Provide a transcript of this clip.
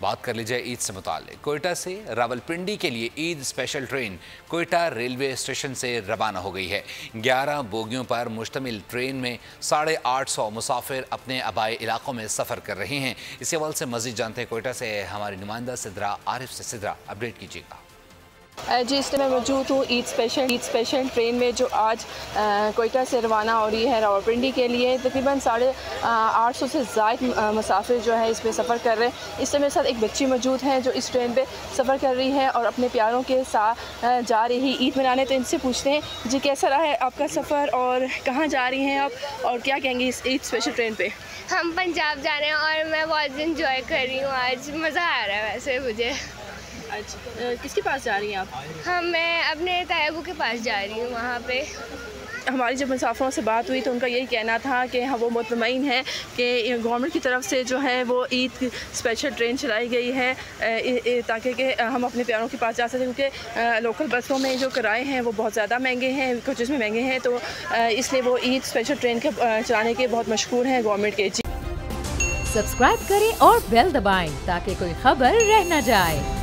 बात कर लीजिए ईद से मुताल्लिक। कोयटा से रावलपिंडी के लिए Eid special train Quetta railway station से रवाना हो गई है। 11 बोगियों पर मुश्तमिल ट्रेन में 850 मुसाफिर अपने आबाई इलाकों में सफ़र कर रहे हैं। इस हवाले से मज़ीद जानते हैं कोयटा से हमारी नुमाइंदा सिद्रा आरिफ से। सिद्रा, अपडेट कीजिएगा। जी, इस टाइम मैं मौजूद हूँ ईद स्पेशल ट्रेन में जो आज कोयटा से रवाना हो रही है रावलपिंडी के लिए। तकरीबन 850 से ज़ायद मुसाफिर जो है इसमें सफ़र कर रहे हैं। इस टाइम मेरे साथ एक बच्ची मौजूद हैं जो इस ट्रेन पे सफ़र कर रही है और अपने प्यारों के साथ जा रही है ईद मनाने। तो इनसे पूछते हैं जी, कैसा रहा है आपका सफ़र और कहाँ जा रही हैं आप और क्या कहेंगे इस ईद स्पेशल ट्रेन पर? हम पंजाब जा रहे हैं और मैं बहुत इंजॉय कर रही हूँ। आज मज़ा आ रहा है वैसे मुझे। अच्छा, किसके पास जा रही हैं आप? मैं अपने तायबू के पास जा रही हूँ। वहाँ पे हमारी जब मुसाफिरों से बात हुई तो उनका यही कहना था कि हाँ, वो मुतमईन है कि गवर्नमेंट की तरफ से जो है वो ईद स्पेशल ट्रेन चलाई गई है ताकि कि हम अपने प्यारों के पास जा सकें, क्योंकि लोकल बसों में जो किराए हैं वो बहुत ज़्यादा महंगे हैं, कुछ इसमें महंगे हैं। तो इसलिए वो ईद स्पेशल ट्रेन के चलाने के बहुत मशहूर हैं गवर्नमेंट के। सब्सक्राइब करें और बेल दबाएं ताकि कोई खबर रह न जाए।